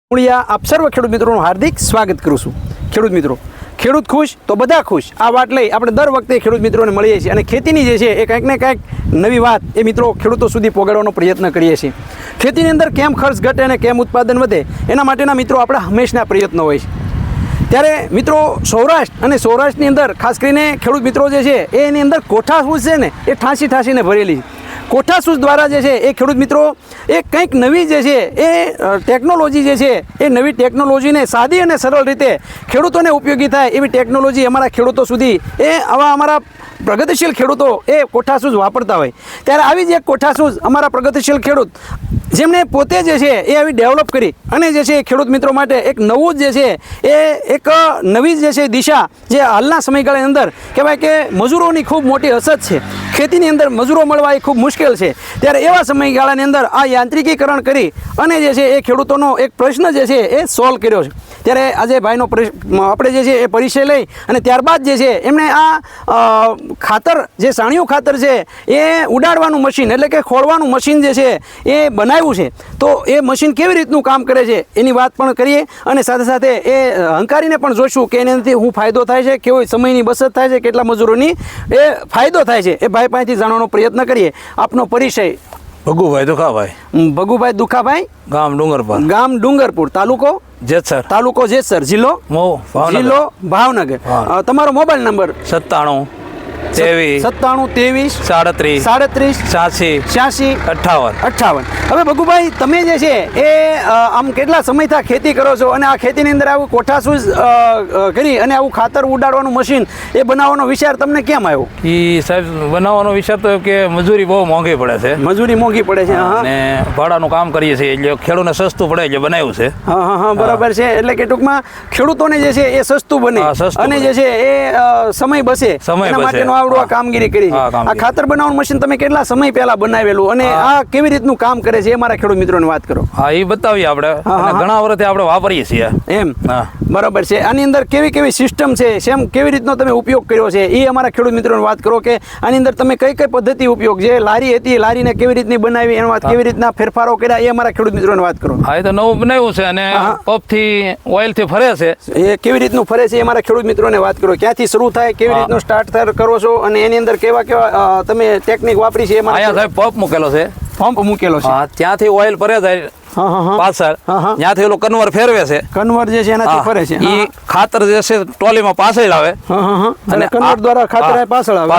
આપ સર્વ ખેડૂત મિત્રોનું હાર્દિક સ્વાગત કરું છું। ખેડૂત મિત્રો, ખેડૂત ખુશ તો બધા ખુશ, આ વાત લઈ આપણે દર વખતે ખેડૂત મિત્રોને મળીએ છીએ અને ખેતીની જે છે એ કંઈક ને કંઈક નવી વાત એ મિત્રો ખેડૂતો સુધી પહોંચાડવાનો પ્રયત્ન કરીએ છીએ। ખેતીની અંદર કેમ ખર્ચ ઘટે અને કેમ ઉત્પાદન વધે એના માટેના મિત્રો આપણા હંમેશના પ્રયત્નો હોય છે। ત્યારે મિત્રો સૌરાષ્ટ્ર અને સૌરાષ્ટ્રની અંદર ખાસ કરીને ખેડૂત મિત્રો જે છે એની અંદર કોઠાસૂઝ છે ને એ ઠાંસીને ભરેલી છે। કોઠાસૂઝ દ્વારા જે છે એ ખેડૂત મિત્રો એ કંઈક નવી જે છે એ ટેકનોલોજી જે છે એ નવી ટેકનોલોજીને સાદી અને સરળ રીતે ખેડૂતોને ઉપયોગી થાય એવી ટેકનોલોજી અમારા ખેડૂતો સુધી એ આવા અમારા પ્રગતિશીલ ખેડૂતો એ કોઠાસૂઝ વાપરતા હોય। ત્યારે આવી જ એક કોઠાસૂઝ અમારા પ્રગતિશીલ ખેડૂત જેમણે પોતે જે છે એ આવી ડેવલપ કરી અને જે છે ખેડૂત મિત્રો માટે એક નવું જે છે એ એક નવી જે છે દિશા જે હાલના સમયગાળાની અંદર કહેવાય કે મજૂરોની ખૂબ મોટી અછત છે, ખેતીની અંદર મજૂરો મળવા એ ખૂબ મુશ્કેલ છે। ત્યારે એવા સમયગાળાની અંદર આ યાંત્રિકીકરણ કરી અને જે છે એ ખેડૂતોનો એક પ્રશ્ન જે છે એ સોલ્વ કર્યો છે। ત્યારે આજે ભાઈનો આપણે જે છે એ પરિચય લઈ અને ત્યારબાદ જે છે એમણે આ ખાતર જે સાણિયું ખાતર છે એ ઉડાડવાનું મશીન એટલે કે ખોળવાનું મશીન જે છે એ બનાવ્યું છે। તો એ મશીન કેવી રીતનું કામ કરે છે એની વાત પણ કરીએ અને સાથે સાથે એ હંકારીને પણ જોઈશું કે એનાથી શું ફાયદો થાય છે, કેવો સમયની બચત થાય છે, કેટલા મજૂરોની એ ફાયદો થાય છે, એ ભાઈ પાસેથી જાણવાનો પ્રયત્ન કરીએ। આપનો પરિચય? ભગુભાઈ દુખાભાઈ। ભગુભાઈ દુખાભાઈ, ગામ ડુંગરપુર। ગામ ડુંગરપુર, તાલુકો જેતસર। તાલુકો જેતસર, જિલ્લો જિલ્લો ભાવનગર। તમારો મોબાઈલ નંબર? 97 23 97 23 37 37 86 58। હવે ભગુભાઈ, તમે જે છે એ આમ કેટલા સમયથી ખેતી કરો છો અને આ ખેતીની અંદર આવું કોઠાસૂઝ કરી અને આવું ખાતર ઉડાડવાનું મશીન એ બનાવવાનો વિચાર તમને કેમ આવ્યો? એ સાહેબ બનાવવાનો વિચાર તો કે મજૂરી બહુ મોંઘી પડે છે, મજૂરી મોંઘી પડે છે અને ભાડાનું કામ કરીએ છીએ એટલે ખેડૂતને સસ્તું પડે એટલે બનાવ્યું છે। હા, બરાબર છે। એટલે કે ટૂંકમાં ખેડૂતોને જે છે એ સસ્તું બને અને જે છે એ સમય બચે એના માટેનો આવડું આ કામગીરી કરી છે। આ ખાતર બનાવવાનું મશીન તમે કેટલા સમય પહેલા બનાવેલું અને આ કેવી રીતનું કામ કરે છે એ મારા ખેડૂત મિત્રોને વાત કરો। હા, એ બતાવીએ આપણે, ઘણા વર્ષથી આપણે વાપરીએ છીએ એમ। બરાબર છે। આની અંદર કેવી કેવી સિસ્ટમ છે, સેમ કેવી રીતનો તમે ઉપયોગ કર્યો છે એ અમારા ખેડૂત મિત્રોને વાત કરો કે આની અંદર તમે કઈ કઈ પદ્ધતિ ઉપયોગ, જે લારી હતી લારીને કેવી રીતની બનાવી એની વાત, કેવી રીતના ફેરફારો કર્યા એ અમારા ખેડૂત મિત્રોને વાત કરો। હા, એ તો નવું બનાવ્યું છે અને પંપથી ઓઇલથી ફરે છે, એ કેવી રીતનું ફરે છે એ અમારા ખેડૂત મિત્રોને વાત કરો। ક્યાંથી શરૂ થાય, કેવી રીતનું સ્ટાર્ટ કરો છો અને એની અંદર કેવા કેવા તમે ટેકનિક વાપરી છે? અહીંયા સાહેબ પંપ મૂકેલો છે, પંપ મૂકેલો છે, ત્યાંથી ઓઇલ ફરે જાય પાછળ, ત્યાંથી ઓલો કન્વર ફેરવે છે, કન્વર જે છે એનાથી ફરે છે, ઈ ખાતર જે છે ટ્રોલીમાં પાછળ આવે અને કન્વર દ્વારા ખાતર પાછળ આવે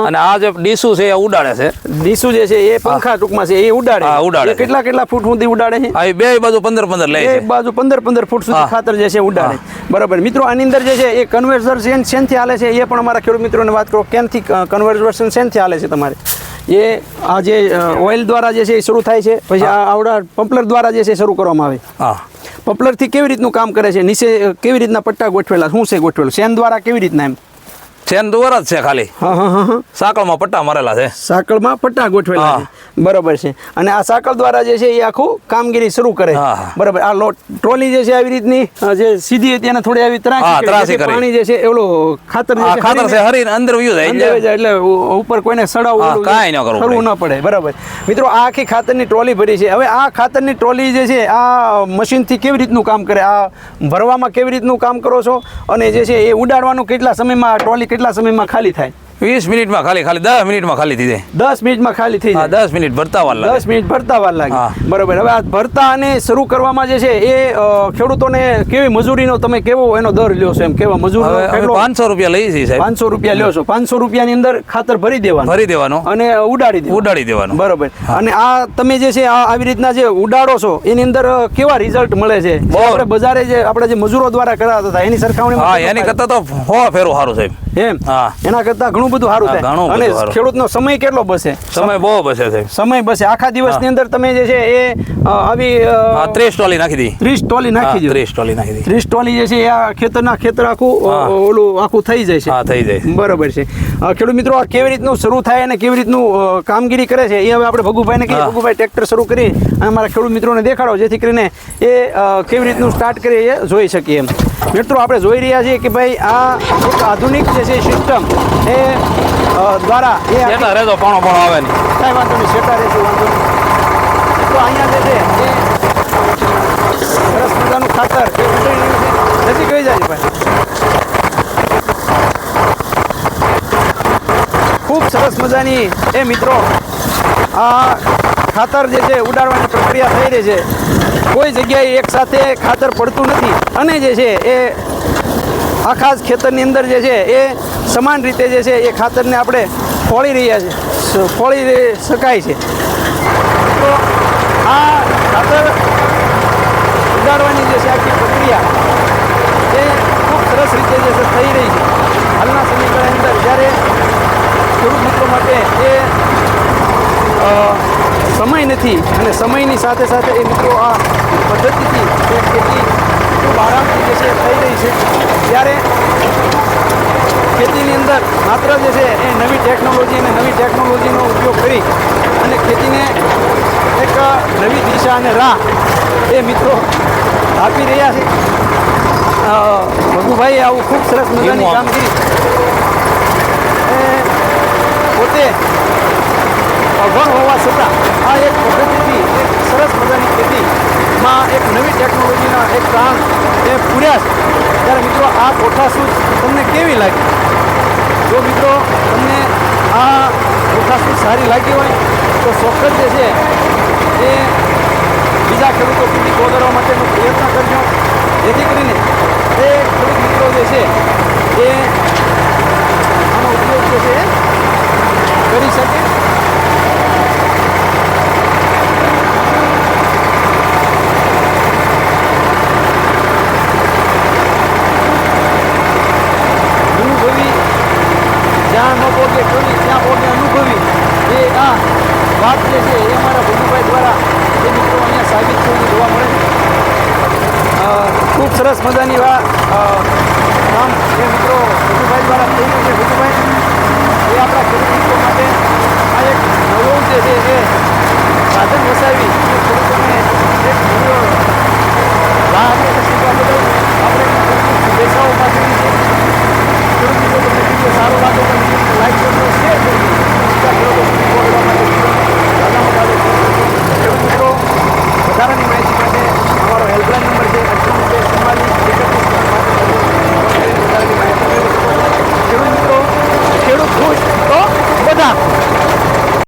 અને આ જે ડીસુ છે એ ઉડાડે છે। ડીસુ જે છે એ પંખા ટૂંકમાં છે એ ઉડાડે। કેટલા ફૂટ સુધી ઉડાડે છે? આ બે બાજુ 15 લે છે, એક બાજુ 15 ફૂટ સુધી ખાતર જે છે ઉડાડે। બરાબર મિત્રો, આની અંદર જે છે એ કન્વર્ઝર શેનથી હાલે છે એ પણ અમારા ખેડૂત મિત્રોને વાત કરો, કેમથી કન્વર્ઝન શેનથી હાલે છે તમારે? એ આ જે ઓઇલ દ્વારા જે છે એ શરૂ થાય છે, પછી આ આવડા પમ્પલર દ્વારા જે છે શરૂ કરવામાં આવે। પમ્પલરથી કેવી રીતનું કામ કરે છે? નીચે કેવી રીતના પટ્ટા ગોઠવેલા, શું છે ગોઠવેલું? શેન દ્વારા કેવી રીતના? એમ શેન દ્વારા જ છે, ખાલી સાંકળમાં પટ્ટા મારેલા છે, સાંકળમાં પટ્ટા ગોઠવેલા છે। બરાબર છે। અને આ સાંકળ દ્વારા જે છે એ આખું કામગીરી શરૂ કરે। બરાબર। આ ટ્રોલી જે છે આવી રીતની જે સીધી હતી એને થોડી આવી ત્રાસી પાણી જે છે એવલું ખાતર છે હરીને અંદર વયું જાય એટલે ઉપર કોઈને સડાવવું કાંઈ ન કરવું ન પડે। બરાબર મિત્રો, આ આખી ખાતરની ટ્રોલી ભરી છે। હવે આ ખાતરની ટ્રોલી જે છે આ મશીનથી કેવી રીતનું કામ કરે, આ ભરવામાં કેવી રીતનું કામ કરો છો અને જે છે એ ઉડાડવાનું કેટલા સમયમાં, ટ્રોલી કેટલા સમયમાં ખાલી થાય? 20 મિનિટમાં ખાલી 10 મિનિટમાં ખાલી થઈ જાય। 10 મિનિટમાં ખાલી થઈ જાય? 10 મિનિટ ભરતા વાર લાગે, 10 મિનિટ ભરતા વાર લાગે। બરાબર। હવે આ ભરતા અને શરૂ કરવામાં જે છે એ ખેડૂતોને કેવી મજૂરીનો તમે કેવો એનો દર લ્યો છો? એમ કેવા મજૂર 500 રૂપિયા લઈએ છીએ સાહેબ। 500 રૂપિયા લ્યો છો? 500 રૂપિયાની અંદર ખાતર ભરી દેવાનું અને ઉડાડી દેવાનું। બરાબર। અને આ તમે જે છે આવી રીતના જે ઉડાડો છો એની અંદર કેવા રિઝલ્ટ મળે છે? આપણે બજારે જે આપણે જે મજૂરો દ્વારા કરાતા હતા એની સરખામણીમાં એની કરતા તો 100 ફેરો સારું સાહેબ। એમ એના કરતા ઘણું બધું સારું થાય અને ખેડૂતનો સમય કેટલો બચે? સમય બહુ બચે છે, સમય બચે। આખા દિવસની અંદર તમે જે છે એ આવી 30 ટોલી નાખી દી, 30 ટોલી નાખી દી, 30 ટોલી નાખી દી, 30 ટોલી જે છે આ ખેતર આખું ઓલું આખું થઈ જાય છે। હા, થઈ જાય। બરાબર છે। ખેડૂત મિત્રો, આ કેવી રીતનું શરૂ થાય અને કેવી રીતનું કામગીરી કરે છે એ હવે આપણે ભગુભાઈને કહીએ। ભગુભાઈ ટ્રેક્ટર શરૂ કરી અને અમારા ખેડૂત મિત્રોને દેખાડો, જેથી કરીને એ કેવી રીતનું સ્ટાર્ટ કરી એ જોઈ શકીએ એમ। મિત્રો, આપણે જોઈ રહ્યા છીએ કે ભાઈ આ એક આધુનિક જે છે સિસ્ટમ એ દ્વારા શેટા રહેતો પાણો આવે ને કાંઈ વાંધો નહીં, શેટા રહેશે વાંધો નહીં। મિત્રો, અહીંયા જે છે એ મજાનું ખાતર એ ઉતરી રહ્યું છે. નજીક કહી જાય ભાઈ. ખૂબ સરસ મજાની એ મિત્રો આ ખાતર જે છે ઉડાડવાની પ્રક્રિયા થઈ રહી છે. કોઈ જગ્યાએ એક સાથે ખાતર પડતું નથી અને જે છે એ આખા જ ખેતરની અંદર જે છે એ સમાન રીતે જે છે એ ખાતરને આપણે ફોળી રહ્યા છે, ફોળી શકાય છે. તો આ ખાતર ઉડાડવાની જે છે આખી પ્રક્રિયા એ ખૂબ સરસ રીતે જે છે થઈ રહી છે. હાલના સમયગાળાની અંદર જ્યારે ખેડૂત મિત્રો માટે એ સમય નથી અને સમયની સાથે સાથે એ મિત્રો આ પદ્ધતિથી એ ખેતી ખૂબ આરામથી જે છે થઈ રહી છે, ત્યારે ખેતીની અંદર માત્ર જે છે એ નવી ટેકનોલોજી અને નવી ટેકનોલોજીનો ઉપયોગ કરી અને ખેતીને એક નવી દિશા અને રાહ એ મિત્રો આપી રહ્યા છે. ભગુભાઈ આવું ખૂબ સરસ મજાની કામગીરી એ પોતે અભણ હોવા છતાં આ એક પદ્ધતિથી એક સરસ મજાની ખેતીમાં એક નવી ટેકનોલોજીના એક પ્રાણ એ પૂર્યા છે. ત્યારે મિત્રો આ કોઠાસૂઝ તમને કેવી લાગી? જો મિત્રો તમને આ કોઠાસૂઝ સારી લાગી હોય તો ચોક્કસ જે છે એ બીજા ખેડૂતો સુધી પહોંચાડવા માટેનો પ્રયત્ન કરજો, જેથી કરીને એ ખેડૂત મિત્રો જે છે એ આનો ઉપયોગ જે છે કરી શકે. અનુભવી જ્યાં ન પોગે કવિ ત્યાં પોગે અનુભવી એ આ વાત જે છે એ અમારા ભગુભાઈ દ્વારા એ મિત્રો અહીંયા સાબિત થઈને જોવા મળે છે. ખૂબ સરસ મજાની કામ એ મિત્રો ભગુભાઈ દ્વારા થઈ રહ્યું છે. ભગુભાઈ એ આપણા ખેડૂત મિત્રો માટે